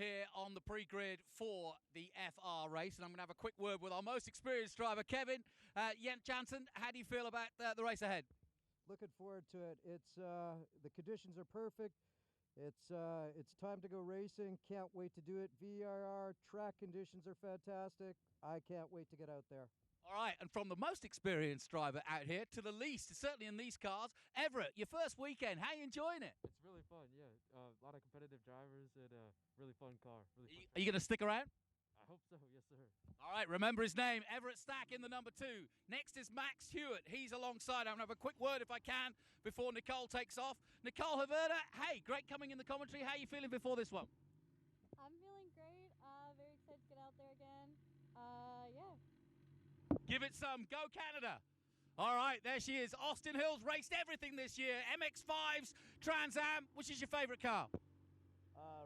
here on the pre-grid for the FR race, and I'm going to have a quick word with our most experienced driver, Kevin Jansen. How do you feel about the race ahead? Looking forward to it. It's the conditions are perfect. It's time to go racing. Can't wait to do it. VIR track conditions are fantastic. I can't wait to get out there. All right, and from the most experienced driver out here to the least, certainly in these cars, Everett, your first weekend, how are you enjoying it? It's really fun, yeah. A lot of competitive drivers and a really fun car. Are you going to stick around? I hope so, yes, sir. All right, remember his name, Everett Stack in the number 2. Next is Max Hewitt. He's alongside. I'm going to have a quick word, if I can, before Nicole takes off. Nicole Haverda, hey, great coming in the commentary. How are you feeling before this one? I'm feeling great. Very excited to get out there again. Yeah. Give it some. Go Canada. All right, there she is. Austin Hill's raced everything this year. MX-5s, Trans Am. Which is your favorite car?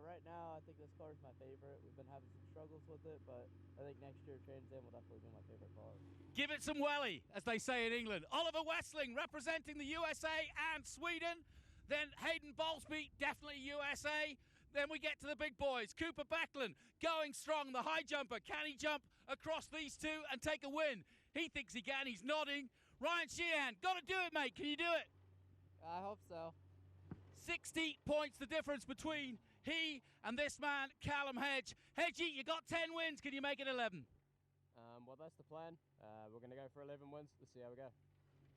Right now, I think this car is my favorite. We've been having some struggles with it, but I think next year Trans Am will definitely be my favorite car. Give it some welly, as they say in England. Oliver Westling representing the USA and Sweden. Then Hayden Bowlesby, definitely USA. Then we get to the big boys. Cooper Backlund going strong, the high jumper. Can he jump across these two and take a win? He thinks he can. He's nodding. Ryan Sheehan, got to do it, mate. Can you do it? I hope so. 60 points the difference between he and this man, Callum Hedge. Hedgie, you got 10 wins. Can you make it 11? Well, that's the plan. We're going to go for 11 wins. Let's see how we go.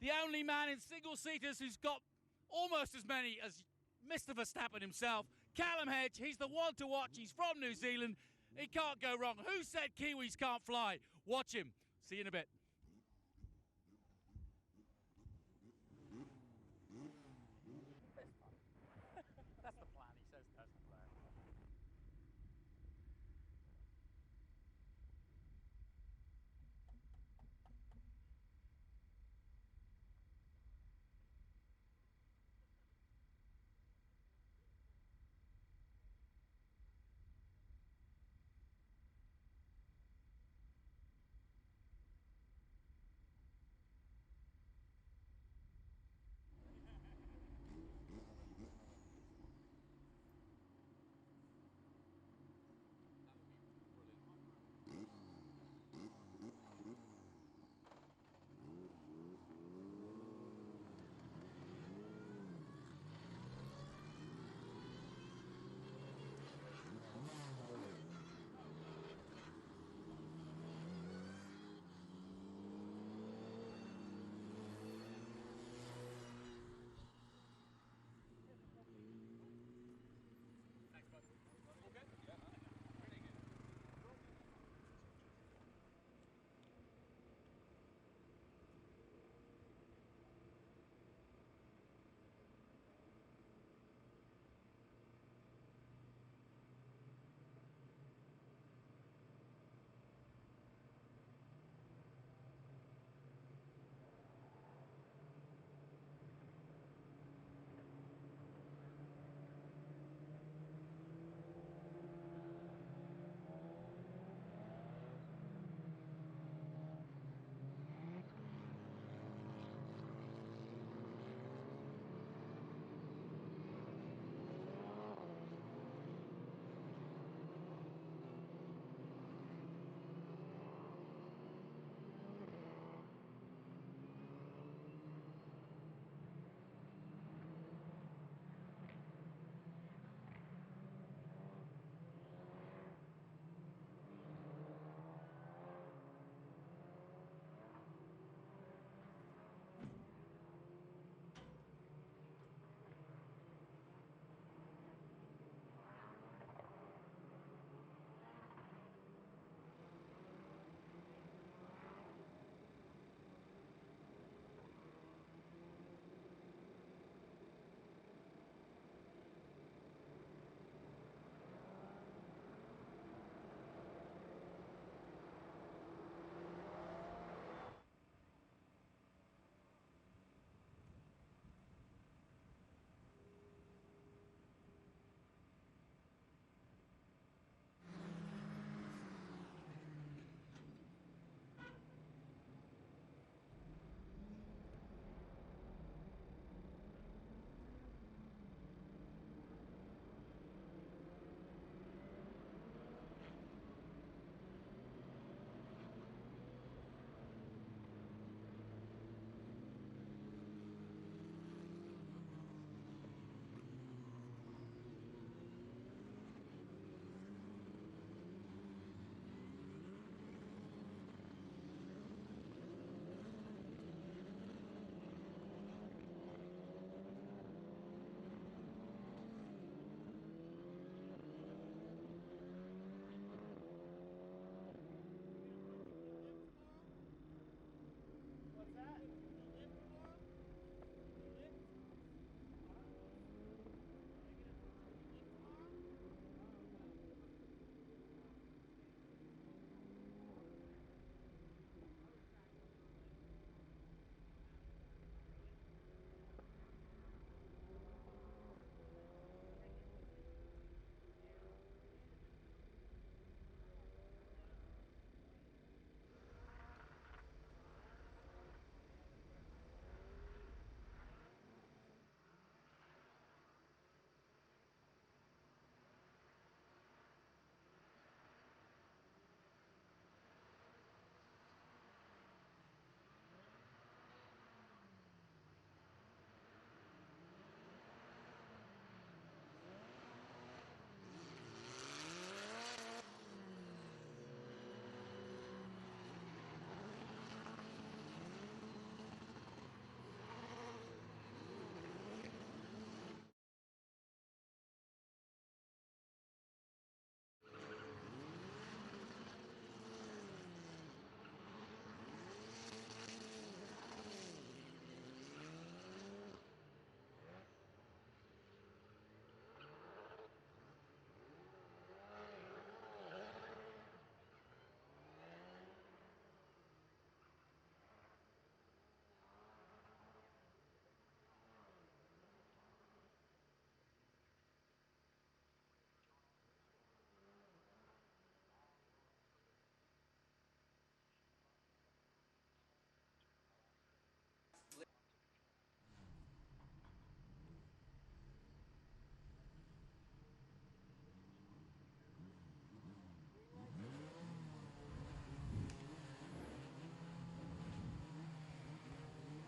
The only man in single-seaters who's got almost as many as Mr. Verstappen himself. Callum Hedge, he's the one to watch. He's from New Zealand. He can't go wrong. Who said Kiwis can't fly? Watch him. See you in a bit. That's the plan. He says that's the plan.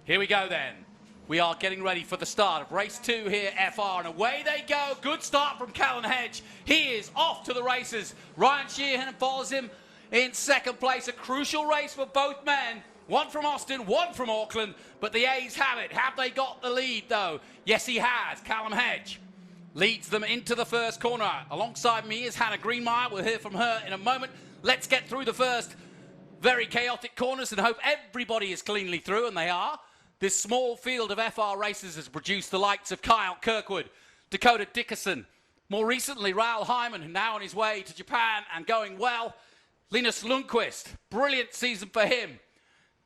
Here we go then. We are getting ready for the start of race 2 here, FR, and away they go. Good start from Callum Hedge. He is off to the races. Ryan Sheehan follows him in second place. A crucial race for both men. One from Austin, one from Auckland, but the A's have it. Have they got the lead, though? Yes, he has. Callum Hedge leads them into the first corner. Alongside me is Hannah Greenmeyer. We'll hear from her in a moment. Let's get through the first very chaotic corners and hope everybody is cleanly through, and they are. This small field of FR races has produced the likes of Kyle Kirkwood, Dakota Dickerson, more recently Raoul Hyman, now on his way to Japan and going well. Linus Lundqvist, brilliant season for him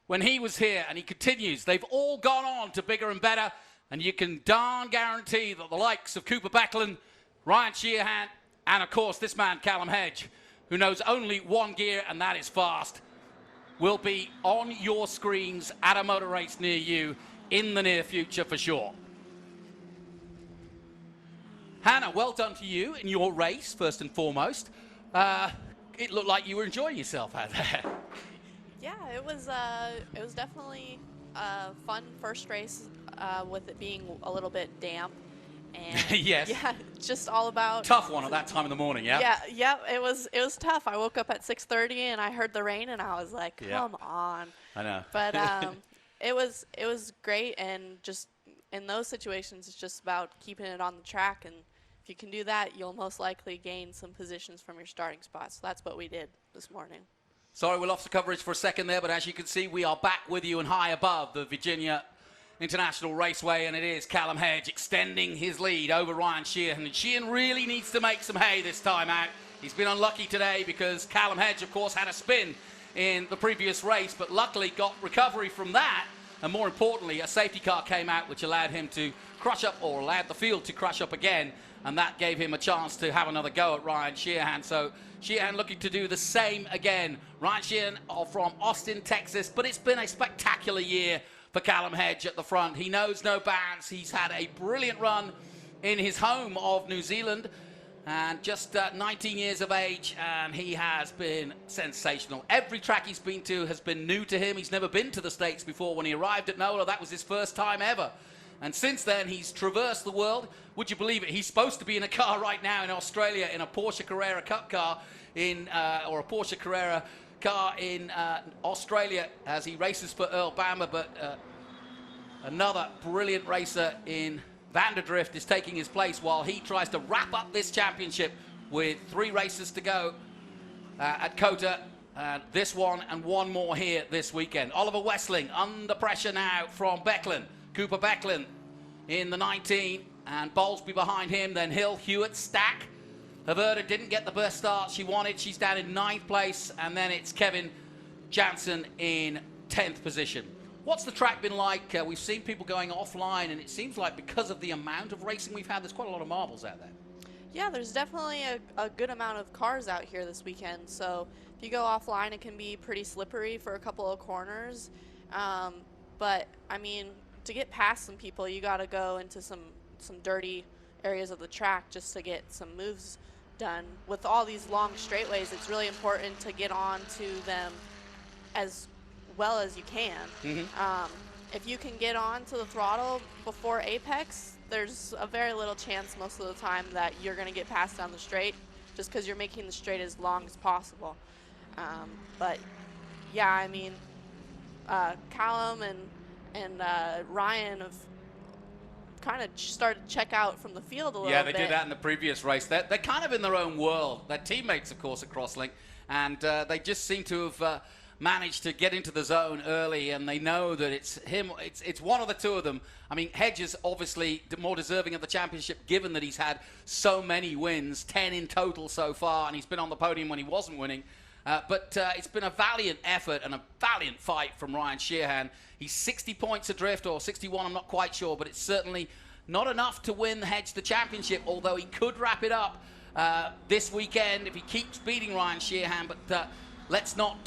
when he was here, and he continues. They've all gone on to bigger and better, and you can darn guarantee that the likes of Cooper Becklin, Ryan Sheehan, and of course this man Callum Hedge, who knows only one gear, and that is fast, will be on your screens at a motor race near you in the near future for sure. Hannah, well done to you in your race, first and foremost. It looked like you were enjoying yourself out there. Yeah, it was definitely a fun first race with it being a little bit damp. And yes. Yeah, just all about tough one at that time of the morning, yeah? Yeah, it was tough. I woke up at 6:30 and I heard the rain and I was like, come on. I know. But it was great, and just in those situations it's just about keeping it on the track, and if you can do that, you'll most likely gain some positions from your starting spot. So that's what we did this morning. Sorry, we lost the coverage for a second there, but as you can see, we are back with you and high above the Virginia International Raceway, and it is Callum Hedge extending his lead over Ryan Sheehan. And Sheehan really needs to make some hay this time out. He's been unlucky today because Callum Hedge, of course, had a spin in the previous race, but luckily got recovery from that. And more importantly, a safety car came out which allowed him to crush up, or allowed the field to crush up again, and that gave him a chance to have another go at Ryan Sheehan. So Sheehan looking to do the same again. Ryan Sheehan from Austin, Texas, but it's been a spectacular year for Callum Hedge at the front. He knows no bounds. He's had a brilliant run in his home of New Zealand, and just 19 years of age, and he has been sensational. Every track he's been to has been new to him. He's never been to the States before. When he arrived at NOLA, that was his first time ever. And since then, he's traversed the world. Would you believe it? He's supposed to be in a car right now in Australia, in a Porsche Carrera Cup car, or a Porsche Carrera car in Australia as he races for Earl Bamber, but another brilliant racer in Vanderdrift is taking his place while he tries to wrap up this championship with 3 races to go at COTA, this one and one more here this weekend. Oliver Wessling under pressure now from Becklin. Cooper Becklin in the 19, and Bowlesby behind him, then Hill, Hewitt, Stack. Haverda didn't get the best start she wanted. She's down in 9th place, and then it's Kevin Jansen in 10th position. What's the track been like? We've seen people going offline, and it seems like because of the amount of racing we've had, there's quite a lot of marbles out there. Yeah, there's definitely a good amount of cars out here this weekend. So if you go offline, it can be pretty slippery for a couple of corners. But, I mean, to get past some people, you got to go into some dirty areas of the track just to get some moves done. With all these long straightaways, it's really important to get on to them as well as you can. Mm-hmm. If you can get on to the throttle before apex, there's a very little chance most of the time that you're going to get passed down the straight, just because you're making the straight as long as possible. But yeah, I mean, Callum and Ryan have kind of started to check out from the field a little bit. Yeah, they did that in the previous race. They're kind of in their own world. They're teammates, of course, at Crosslink, and they just seem to have managed to get into the zone early, and they know that it's him. It's one of the two of them. I mean, Hedge is obviously more deserving of the championship, given that he's had so many wins, 10 in total so far, and he's been on the podium when he wasn't winning. But it's been a valiant effort and a valiant fight from Ryan Sheehan. He's 60 points adrift, or 61, I'm not quite sure, but it's certainly not enough to win Hedge the championship, although he could wrap it up this weekend if he keeps beating Ryan Sheehan. But let's not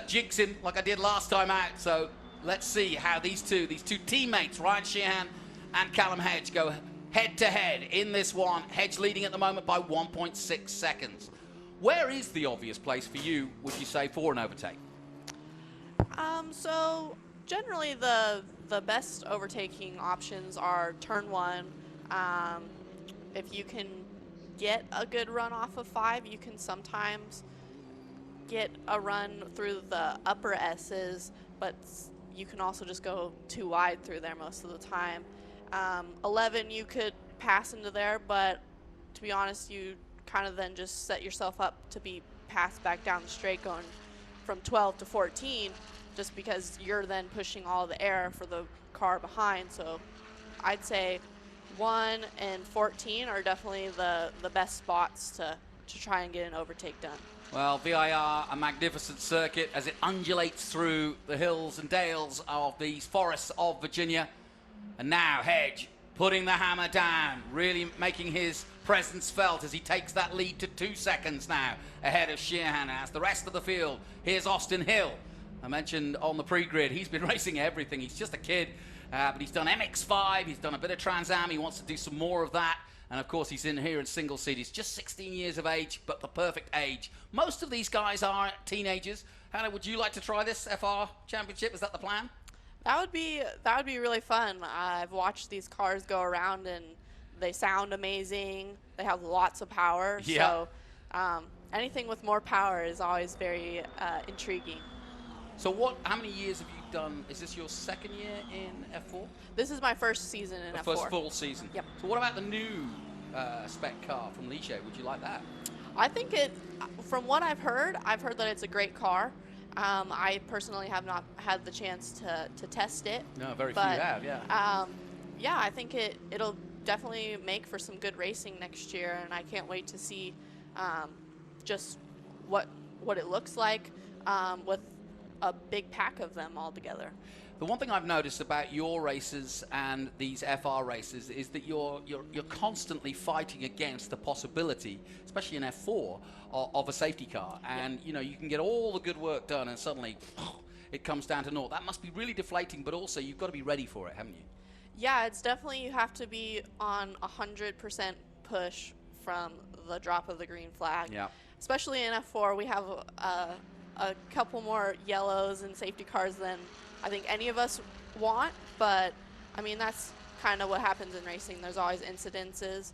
jinx him like I did last time out. So let's see how these two teammates, Ryan Sheehan and Callum Hedge, go head-to-head in this one. Hedge leading at the moment by 1.6 seconds. Where is the obvious place for you, would you say, for an overtake? So generally the best overtaking options are turn 1. If you can get a good run off of 5, you can sometimes get a run through the upper S's, but you can also just go too wide through there most of the time. 11, you could pass into there, but to be honest, you kind of then just set yourself up to be passed back down the straight going from 12 to 14, just because you're then pushing all the air for the car behind. So I'd say 1 and 14 are definitely the best spots to try and get an overtake done. Well, VIR, a magnificent circuit as it undulates through the hills and dales of these forests of Virginia. And now Hedge putting the hammer down, really making his presence felt as he takes that lead to 2 seconds now ahead of Sheehan. As the rest of the field, here's Austin Hill. I mentioned on the pre-grid, he's been racing everything. He's just a kid, but he's done MX-5, he's done a bit of Trans Am, he wants to do some more of that. And of course, he's in here in single seat. He's just 16 years of age, but the perfect age. Most of these guys are teenagers. Hannah, would you like to try this FR Championship? Is that the plan? That would be really fun. I've watched these cars go around and they sound amazing. They have lots of power. Yeah. So anything with more power is always very intriguing. So how many years have you done? Is this your second year in F4? This is my first season in F4. First full season. Yep. So what about the new spec car from Ligier? Would you like that? I think from what I've heard that it's a great car. I personally have not had the chance to test it. No, very few have, yeah. Yeah, I think it'll definitely make for some good racing next year, and I can't wait to see just what it looks like with a big pack of them all together. The one thing I've noticed about your races and these FR races is that you're constantly fighting against the possibility, especially in F4, of a safety car. And you know, you can get all the good work done and suddenly it comes down to naught. That must be really deflating, but also you've got to be ready for it, haven't you? Yeah, it's definitely, you have to be on 100% push from the drop of the green flag. Yeah. Especially in F4, we have a couple more yellows and safety cars than I think any of us want, but I mean, that's kind of what happens in racing. There's always incidences.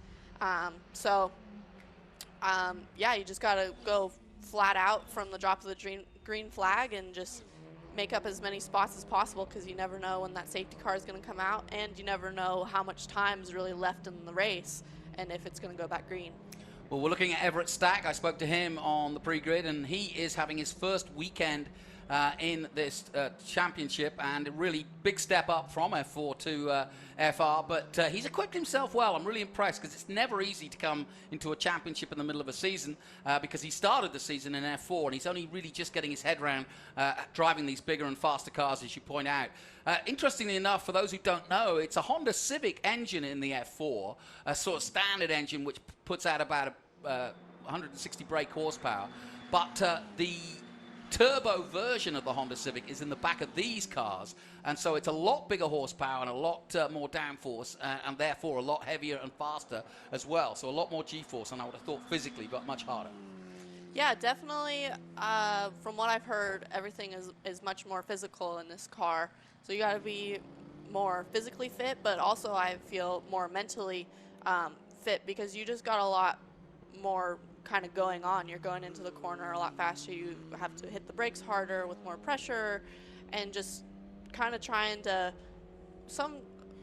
Yeah, you just got to go flat out from the drop of the green flag and just make up as many spots as possible, because you never know when that safety car is going to come out, and you never know how much time is really left in the race and if it's going to go back green. Well, we're looking at Everett Stack. I spoke to him on the pre-grid, and he is having his first weekend in this championship, and a really big step up from F4 to FR, but he's equipped himself well. I'm really impressed, because it's never easy to come into a championship in the middle of a season, because he started the season in F4, and he's only really just getting his head around driving these bigger and faster cars, as you point out. Interestingly enough, for those who don't know, it's a Honda Civic engine in the F4, a sort of standard engine which puts out about 160 brake horsepower, but the turbo version of the Honda Civic is in the back of these cars, and so it's a lot bigger horsepower and a lot more downforce, and therefore a lot heavier and faster as well, so a lot more G-force, and I would have thought physically, but much harder. Yeah, definitely. From what I've heard, everything is much more physical in this car, so you got to be more physically fit, but also I feel more mentally fit, because you just got a lot more kind of going on. You're going into the corner a lot faster. You have to hit the brakes harder with more pressure, and just kind of trying to,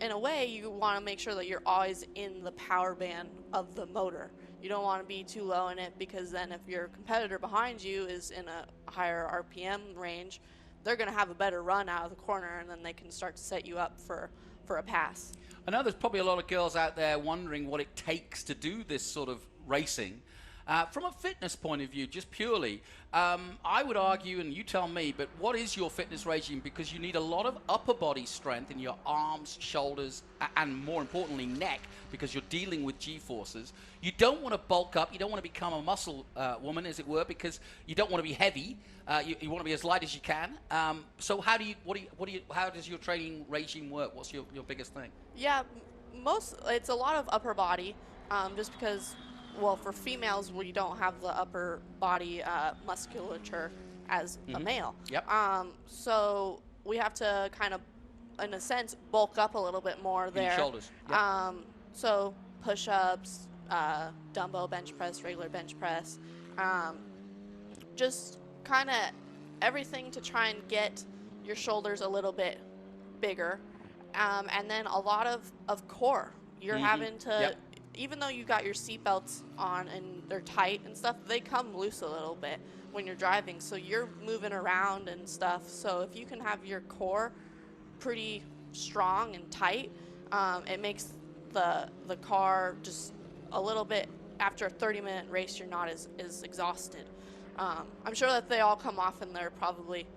in a way, you want to make sure that you're always in the power band of the motor. You don't want to be too low in it, because then if your competitor behind you is in a higher RPM range, they're going to have a better run out of the corner, and then they can start to set you up for a pass. I know there's probably a lot of girls out there wondering what it takes to do this sort of racing. From a fitness point of view, just purely, I would argue, and you tell me, but what is your fitness regime? Because you need a lot of upper body strength in your arms, shoulders, and more importantly, neck, because you're dealing with G-forces. You don't want to bulk up. You don't want to become a muscle woman, as it were, because you don't want to be heavy. You want to be as light as you can. So how does your training regime work? What's your biggest thing? Yeah, it's a lot of upper body, just because, well, for females, we don't have the upper body musculature as a male. Yep. So we have to kind of, in a sense, bulk up a little bit more there. Your shoulders. Yep. So push-ups, dumbbell bench press, regular bench press, just kind of everything to try and get your shoulders a little bit bigger. And then a lot of core. You're having to, Yep. even though you got your seatbelts on and they're tight and stuff, they come loose a little bit when you're driving. So you're moving around and stuff. So if you can have your core pretty strong and tight, it makes the car just a little bit, after a 30-minute race, you're not as exhausted. I'm sure that they all come off and they're probably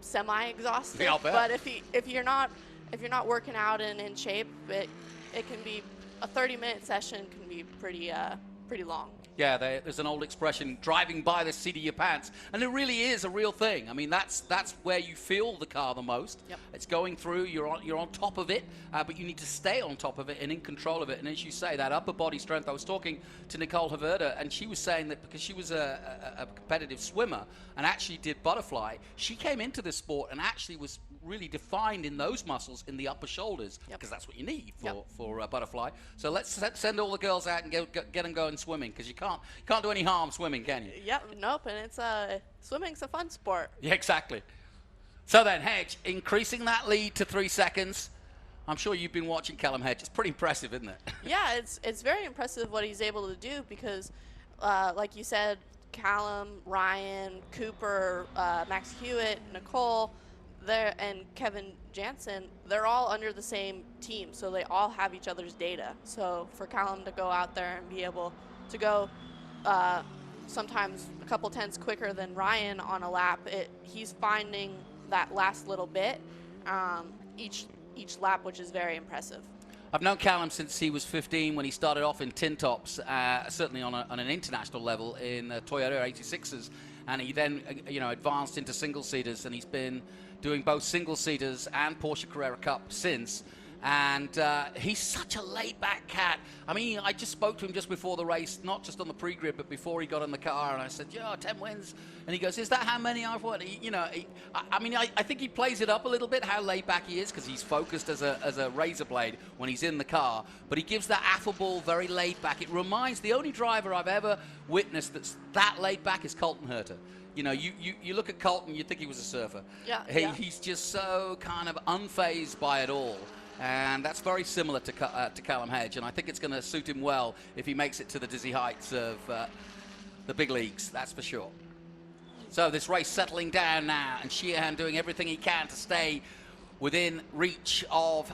semi-exhausted. Yeah, I'll bet. But if you're not working out and in shape, it can be a 30-minute session can be pretty long. Yeah, there's an old expression, driving by the seat of your pants, and it really is a real thing. I mean, that's where you feel the car the most. Yep. It's going through, you're on top of it, but you need to stay on top of it and in control of it. And as you say, that upper body strength, I was talking to Nicole Haverda, and she was saying that because she was a competitive swimmer and actually did butterfly, she came into this sport and actually was really defined in those muscles in the upper shoulders, because that's what you need for butterfly. So let's send all the girls out and get them going swimming, because you can't do any harm swimming, can you? Yep, nope, and it's swimming's a fun sport. Yeah, exactly. So then, Hedge, increasing that lead to 3 seconds. I'm sure you've been watching Callum Hedge. It's pretty impressive, isn't it? Yeah, it's very impressive what he's able to do because, like you said, Callum, Ryan, Cooper, Max Hewitt, Nicole, and Kevin Jansen, they're all under the same team, so they all have each other's data. So for Callum to go out there and be able to go sometimes a couple tenths quicker than Ryan on a lap, he's finding that last little bit each lap, which is very impressive. I've known Callum since he was 15 when he started off in tin tops, certainly on an international level in Toyota 86s, and he then advanced into single-seaters, and he's been doing both single-seaters and Porsche Carrera Cup since. And he's such a laid-back cat. I mean, I just spoke to him just before the race, not just on the pre-grid, but before he got in the car, and I said, 10 wins. And he goes, is that how many I've won? I think he plays it up a little bit, how laid-back he is, because he's focused as a razor blade when he's in the car. But he gives that affable, very laid-back. It reminds, the only driver I've ever witnessed that's that laid-back is Colton Herta. You look at Colton, you think he was a surfer. Yeah, He's just so kind of unfazed by it all. And that's very similar to Callum Hedge, and I think it's going to suit him well if he makes it to the dizzy heights of the big leagues, that's for sure. So this race settling down now, and Sheehan doing everything he can to stay within reach of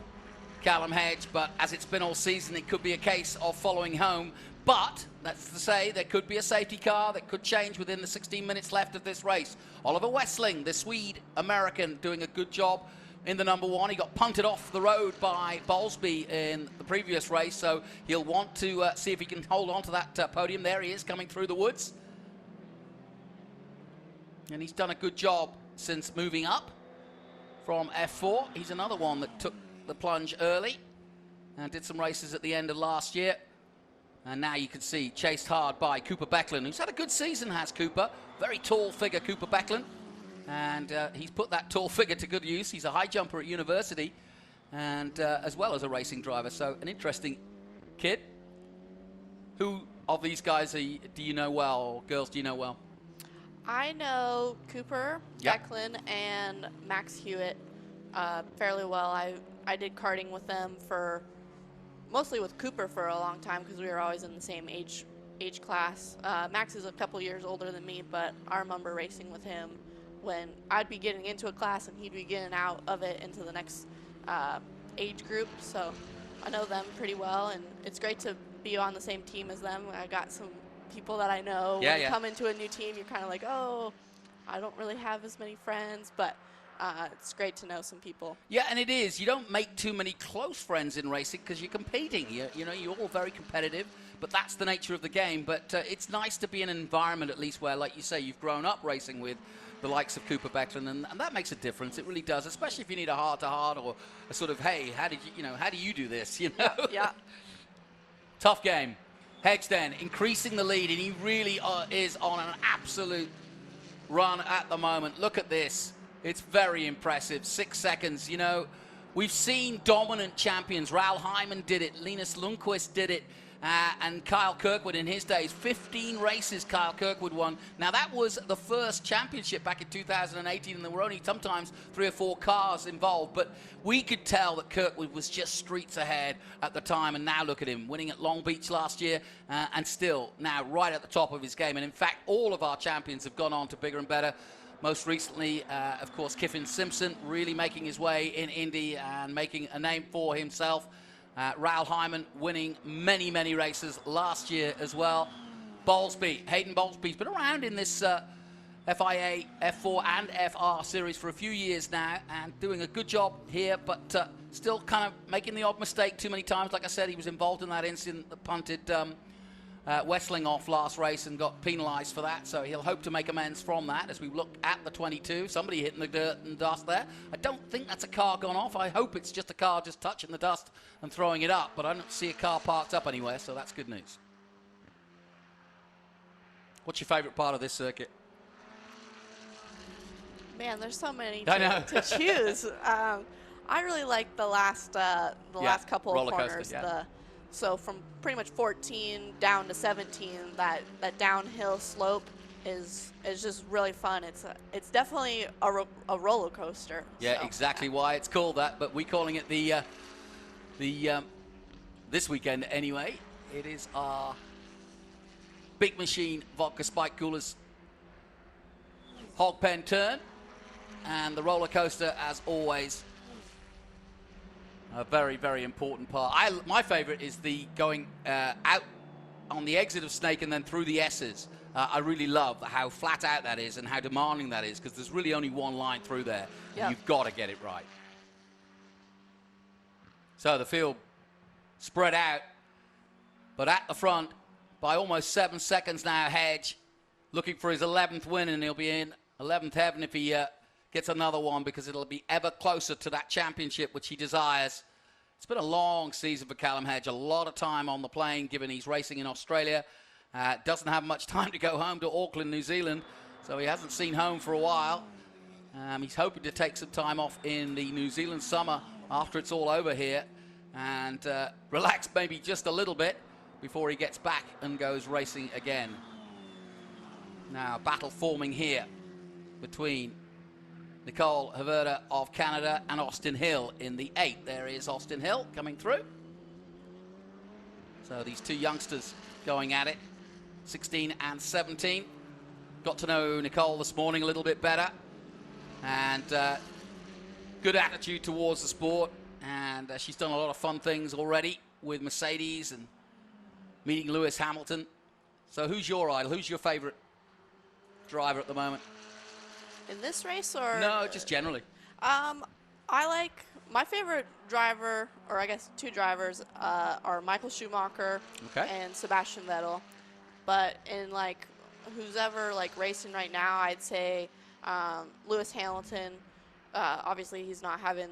Callum Hedge, but as it's been all season, it could be a case of following home. But, that's to say, there could be a safety car that could change within the 16 minutes left of this race. Oliver Wessling, the Swede-American, doing a good job in the number one. He got punted off the road by Bowlesby in the previous race, so he'll want to see if he can hold on to that podium. There he is, coming through the woods. And he's done a good job since moving up from F4. He's another one that took the plunge early and did some races at the end of last year. And now you can see chased hard by Cooper Becklin, who's had a good season, has Cooper. Very tall figure, Cooper Becklin. And he's put that tall figure to good use. He's a high jumper at university, and as well as a racing driver. So an interesting kid. Who of these guys do you know well, or girls do you know well? I know Cooper, Becklin, and Max Hewitt fairly well. I did karting with them mostly with Cooper for a long time because we were always in the same age class. Max is a couple years older than me, but I remember racing with him when I'd be getting into a class and he'd be getting out of it into the next age group. So I know them pretty well, and it's great to be on the same team as them. I got some people that I know. When you come into a new team, you're kind of like, oh, I don't really have as many friends, but it's great to know some people. Yeah, and it is. You don't make too many close friends in racing because you're competing. You're all very competitive, but that's the nature of the game. But it's nice to be in an environment, at least, where, like you say, you've grown up racing with the likes of Cooper Becklin, and that makes a difference. It really does, especially if you need a heart-to-heart or a sort of, hey, how do you do this? Yeah. Tough game. Hedge then increasing the lead, and he really is on an absolute run at the moment. Look at this. It's very impressive. 6 seconds, you know. We've seen dominant champions. Raoul Hyman did it. Linus Lundqvist did it. And Kyle Kirkwood in his days. 15 races Kyle Kirkwood won. Now, that was the first championship back in 2018, and there were only sometimes 3 or 4 cars involved. But we could tell that Kirkwood was just streets ahead at the time. And now look at him, winning at Long Beach last year, and still now right at the top of his game. And in fact, all of our champions have gone on to bigger and better. Most recently, of course, Kiffin Simpson really making his way in Indy and making a name for himself. Raoul Hyman winning many, many races last year as well. Bowlesby, Hayden Bowlesby's been around in this FIA, F4 and FR series for a few years now and doing a good job here, but still kind of making the odd mistake too many times. Like I said, he was involved in that incident that punted Wessling off last race and got penalised for that, so he'll hope to make amends from that as we look at the 22. Somebody hitting the dirt and dust there. I don't think that's a car gone off. I hope it's just a car just touching the dust and throwing it up, but I don't see a car parked up anywhere, so that's good news. What's your favourite part of this circuit? Man, there's so many I know. to choose. I really like the last couple of corners. So from pretty much 14 down to 17, that downhill slope is just really fun. It's definitely a roller coaster. Yeah, so, exactly why it's called that, but we're calling it the this weekend anyway. It is our Big Machine Vodka Spike Coolers hog pen turn, and the roller coaster, as always, a very, very important part. My favourite is the going out on the exit of Snake and then through the S's. I really love how flat out that is and how demanding that is, because there's really only one line through there. Yep. You've got to get it right. So the field spread out, but at the front by almost 7 seconds now, Hedge looking for his 11th win, and he'll be in 11th heaven if he gets another one, because it'll be ever closer to that championship which he desires. It's been a long season for Callum Hedge, a lot of time on the plane given he's racing in Australia. Doesn't have much time to go home to Auckland, New Zealand, so he hasn't seen home for a while. He's hoping to take some time off in the New Zealand summer after it's all over here and relax maybe just a little bit before he gets back and goes racing again. Now, battle forming here between Nicole Haverda of Canada and Austin Hill in the 8. There is Austin Hill coming through. So these two youngsters going at it, 16 and 17. Got to know Nicole this morning a little bit better. And good attitude towards the sport. And she's done a lot of fun things already with Mercedes and meeting Lewis Hamilton. So who's your idol? Who's your favourite driver at the moment? In this race, or no, just generally? I like my favorite driver, or I guess two drivers, are Michael Schumacher and Sebastian Vettel. But in like who's ever like racing right now, I'd say Lewis Hamilton. Obviously, he's not having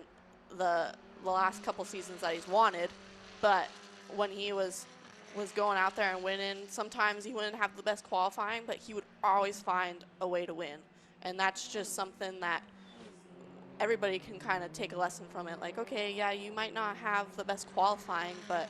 the last couple seasons that he's wanted, but when he was going out there and winning, sometimes he wouldn't have the best qualifying, but he would always find a way to win. And that's just something that everybody can kind of take a lesson from it. Like, okay, yeah, you might not have the best qualifying, but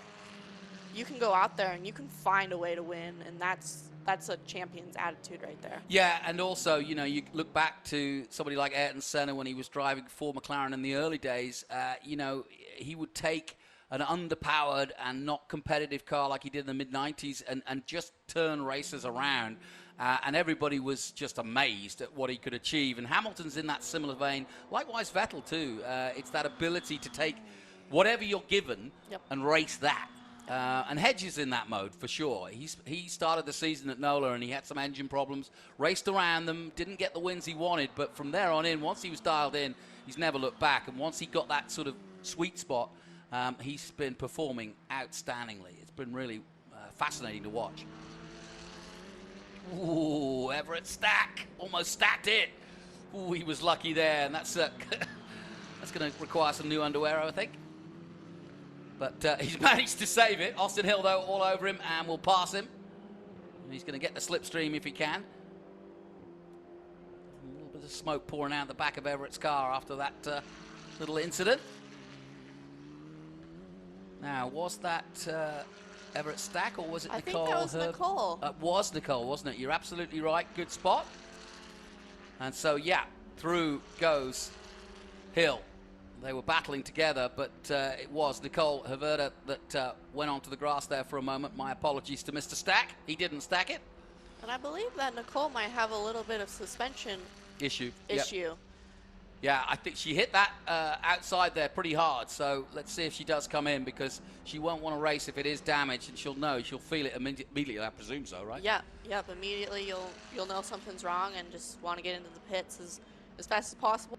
you can go out there and you can find a way to win, and that's a champion's attitude right there. Yeah, and also, you know, you look back to somebody like Ayrton Senna when he was driving for McLaren in the early days. You know, he would take an underpowered and not competitive car like he did in the mid-90s and just turn races around. And everybody was just amazed at what he could achieve. And Hamilton's in that similar vein. Likewise, Vettel, too. It's that ability to take whatever you're given and race that. And Hedge is in that mode, for sure. He started the season at NOLA, and he had some engine problems, raced around them, didn't get the wins he wanted. But from there on in, once he was dialed in, he's never looked back. And once he got that sort of sweet spot, he's been performing outstandingly. It's been really fascinating to watch. Ooh, Everett Stack almost stacked it. Ooh, he was lucky there, and that's going to require some new underwear, I think. But he's managed to save it. Austin Hill, though, all over him, and will pass him. And he's going to get the slipstream if he can. A little bit of smoke pouring out the back of Everett's car after that little incident. Now, was that Everett Stack, or was it Nicole? I think that was Nicole. It was Nicole, wasn't it? You're absolutely right. Good spot. And so, yeah, through goes Hill. They were battling together, but it was Nicole Haverda that went onto the grass there for a moment. My apologies to Mr. Stack. He didn't stack it. And I believe that Nicole might have a little bit of suspension issue. Yep. Yeah, I think she hit that outside there pretty hard. So let's see if she does come in, because she won't want to race if it is damaged, and she'll know. She'll feel it immediately. I presume so, right? Yeah. Yep. Immediately, you'll know something's wrong and just want to get into the pits as fast as possible.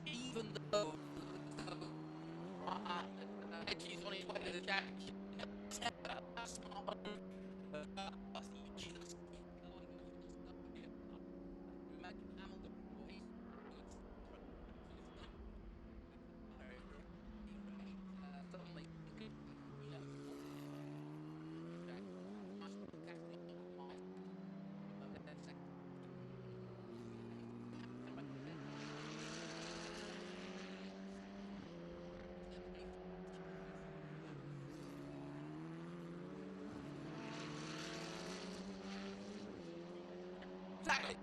Even though he's on his way to the championship, that's not exactly.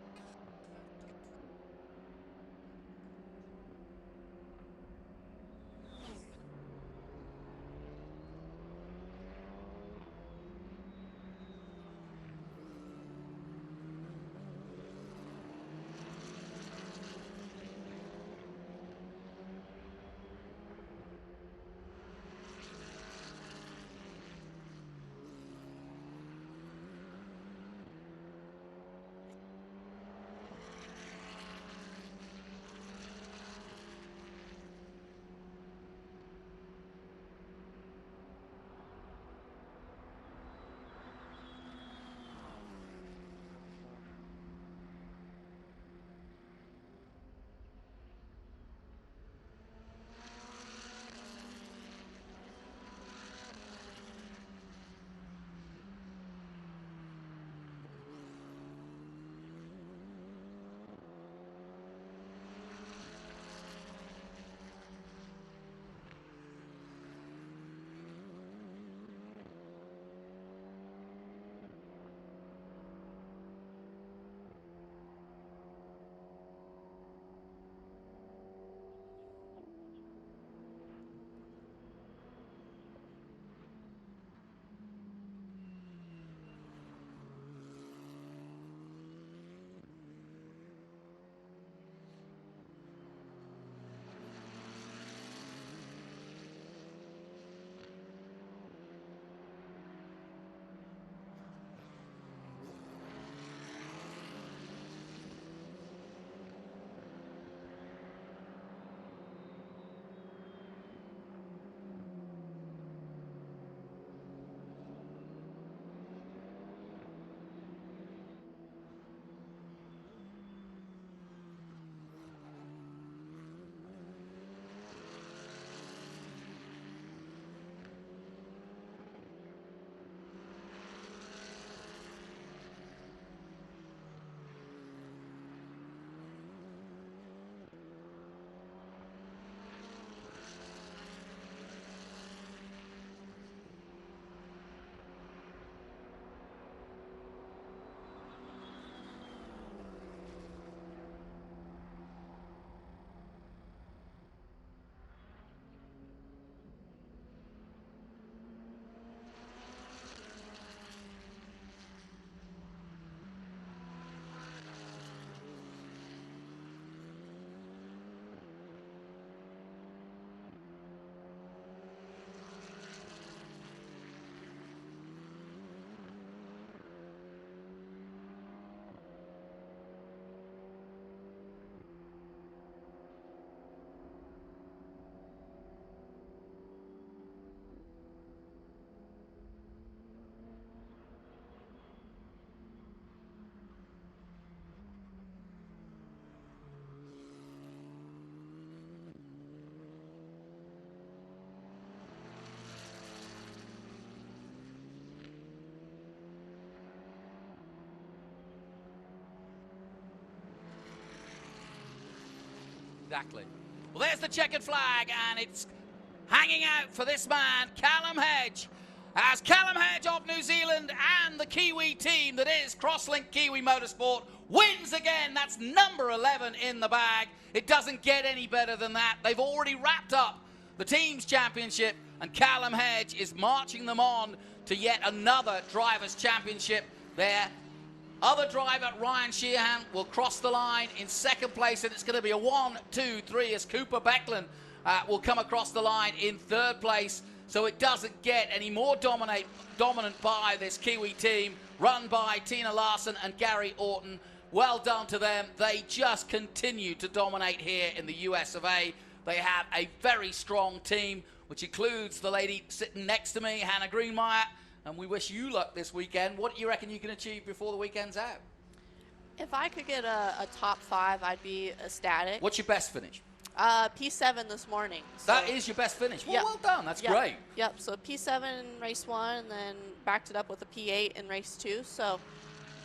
Exactly. Well, there's the checkered flag, and it's hanging out for this man, Callum Hedge. As Callum Hedge of New Zealand and the Kiwi team that is Crosslink Kiwi Motorsport wins again. That's number 11 in the bag. It doesn't get any better than that. They've already wrapped up the Teams Championship, and Callum Hedge is marching them on to yet another Drivers' Championship. Their other driver, Ryan Sheehan, will cross the line in second place, and it's going to be a 1, 2, 3 as Cooper Becklin will come across the line in third place. So it doesn't get any more dominant by this Kiwi team, run by Tina Larson and Gary Orton. Well done to them. They just continue to dominate here in the US of A. They have a very strong team, which includes the lady sitting next to me, Hannah Greenmeyer, and we wish you luck this weekend. What do you reckon you can achieve before the weekend's out? If I could get a top 5, I'd be ecstatic. What's your best finish? P7 this morning. So that is your best finish. Well, yep. Well done. That's yep. great. Yep. So P7 in race 1, and then backed it up with a P8 in race 2. So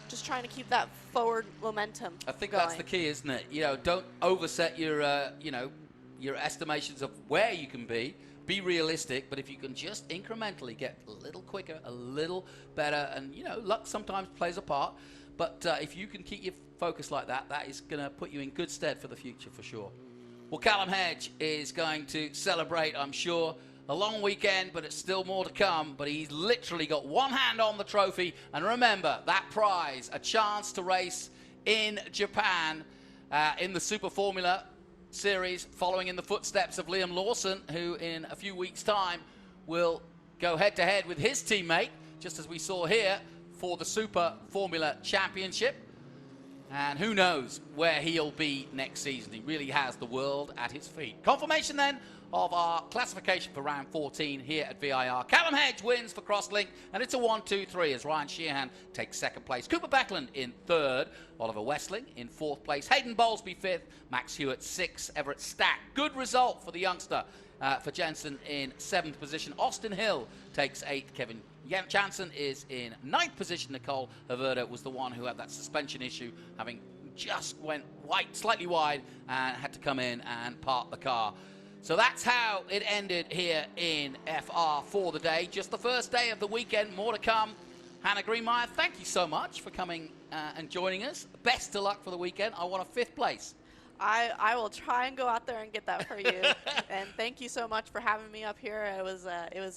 just trying to keep that forward momentum. I think going. that's the key, isn't it? You know, don't overset your, your estimations of where you can be. Be realistic, but if you can just incrementally get a little quicker, a little better, and luck sometimes plays a part. But if you can keep your focus like that, that is going to put you in good stead for the future, for sure. Well, Callum Hedge is going to celebrate, I'm sure. A long weekend, but it's still more to come. But he's literally got one hand on the trophy. And remember, that prize, a chance to race in Japan in the Super Formula Series, following in the footsteps of Liam Lawson, who in a few weeks' time will go head-to-head with his teammate, just as we saw here, for the Super Formula Championship. And who knows where he'll be next season. He really has the world at his feet. Confirmation then of our classification for round 14 here at VIR. Callum Hedge wins for Crosslink, and it's a 1, 2, 3 as Ryan Sheehan takes second place. Cooper Becklin in third. Oliver Westling in fourth place. Hayden Bowlesby fifth. Max Hewitt sixth. Everett Stack. Good result for the youngster. For Jensen in seventh position. Austin Hill takes eighth. Kevin Jansen is in ninth position. Nicole Haverda was the one who had that suspension issue, having just went slightly wide and had to come in and park the car. So that's how it ended here in FR for the day. Just the first day of the weekend, more to come. Hannah Greenmeyer, thank you so much for coming and joining us. Best of luck for the weekend. I want a fifth place. I will try and go out there and get that for you. And thank you so much for having me up here. It was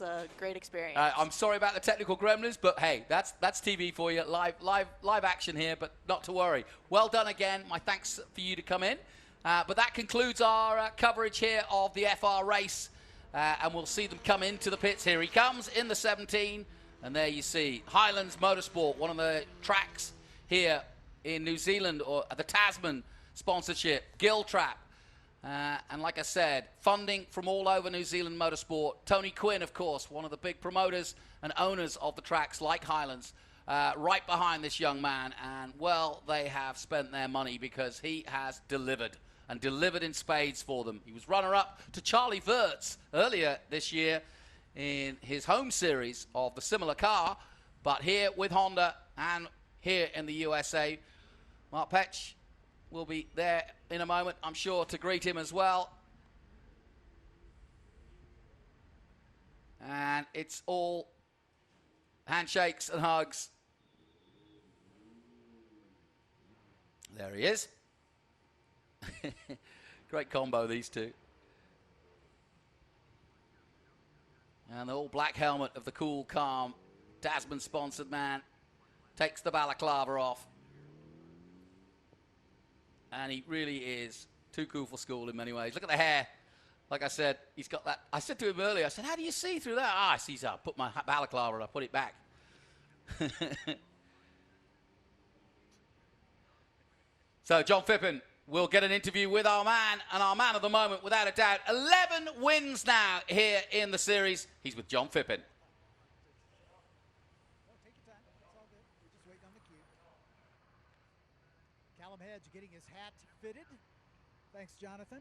a great experience. I'm sorry about the technical gremlins, but hey, that's TV for you. Live action here, but not to worry. Well done again. My thanks for you to come in. But that concludes our coverage here of the FR race, and we'll see them come into the pits. Here he comes in the 17, and there you see Highlands Motorsport, one of the tracks here in New Zealand, or the Tasman sponsorship, Giltrap. And like I said, funding from all over New Zealand motorsport. Tony Quinn, of course, one of the big promoters and owners of the tracks like Highlands, right behind this young man. And, well, they have spent their money because he has delivered, and delivered in spades for them. He was runner-up to Charlie Wirtz earlier this year in his home series of the similar car. But here with Honda and here in the USA, Mark Petch will be there in a moment, I'm sure, to greet him as well. And it's all handshakes and hugs. There he is. Great combo, these two. And the all black helmet of the cool, calm, Tasman-sponsored man takes the balaclava off. And he really is too cool for school in many ways. Look at the hair. Like I said, he's got that. I said to him earlier, I said, how do you see through that? I see, I put my balaclava and I put it back. So John Phippen will get an interview with our man, and our man of the moment, without a doubt. 11 wins now here in the series. He's with John Phippen. Take your time. It's all good. We're just waiting on the cue. Callum Hedge getting his hat fitted. Thanks, Jonathan.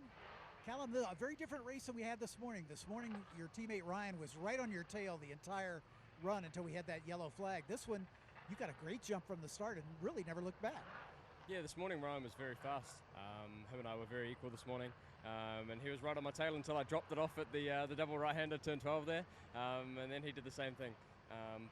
Callum, a very different race than we had this morning. This morning, your teammate Ryan was right on your tail the entire run until we had that yellow flag. This one, you got a great jump from the start and really never looked back. Yeah, this morning Ryan was very fast. Him and I were very equal this morning, and he was right on my tail until I dropped it off at the double right-hander turn 12 there, and then he did the same thing.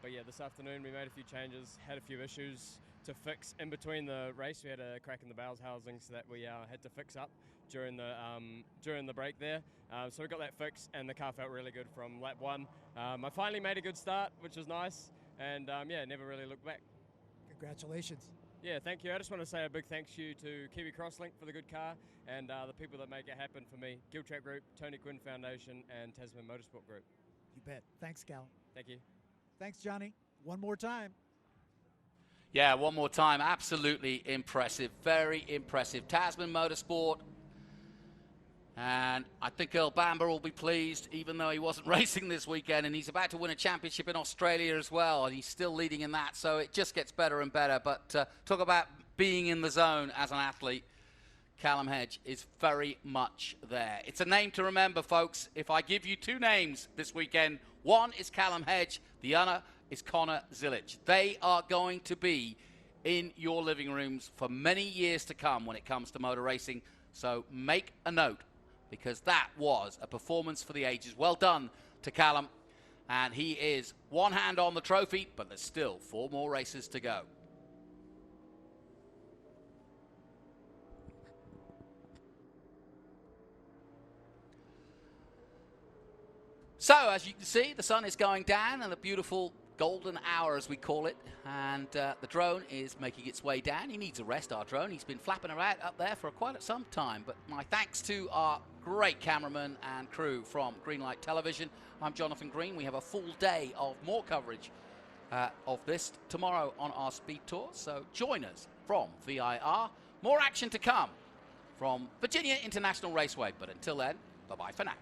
But yeah, this afternoon we made a few changes, had a few issues, to fix in between the race. We had a crack in the bowels housings that we had to fix up during the break there. So we got that fixed, and the car felt really good from lap 1. I finally made a good start, which was nice, and yeah, never really looked back. Congratulations. Yeah, thank you. I just want to say a big thank you to Kiwi Crosslink for the good car, and the people that make it happen for me. Giltrap Group, Tony Quinn Foundation, and Tasman Motorsport Group. You bet. Thanks, Cal. Thank you. Thanks, Johnny. One more time. Yeah, one more time. Absolutely impressive. Very impressive. Tasman Motorsport. And I think Earl Bamber will be pleased, even though he wasn't racing this weekend, and he's about to win a championship in Australia as well, and he's still leading in that, so it just gets better and better. But talk about being in the zone as an athlete. Callum Hedge is very much there. It's a name to remember, folks. If I give you 2 names this weekend, one is Callum Hedge, the other is Connor Zilic. They are going to be in your living rooms for many years to come when it comes to motor racing, so make a note, because that was a performance for the ages. Well done to Callum, and he is one hand on the trophy, but there's still 4 more races to go. So, as you can see, the sun is going down, and a beautiful golden hour, as we call it, and the drone is making its way down. He needs a rest, our drone. He's been flapping around up there for quite some time, but my thanks to our great cameraman and crew from Greenlight Television. I'm Jonathan Green. We have a full day of more coverage of this tomorrow on our Speed Tour, so join us from VIR. More action to come from Virginia International Raceway, but until then, bye-bye for now.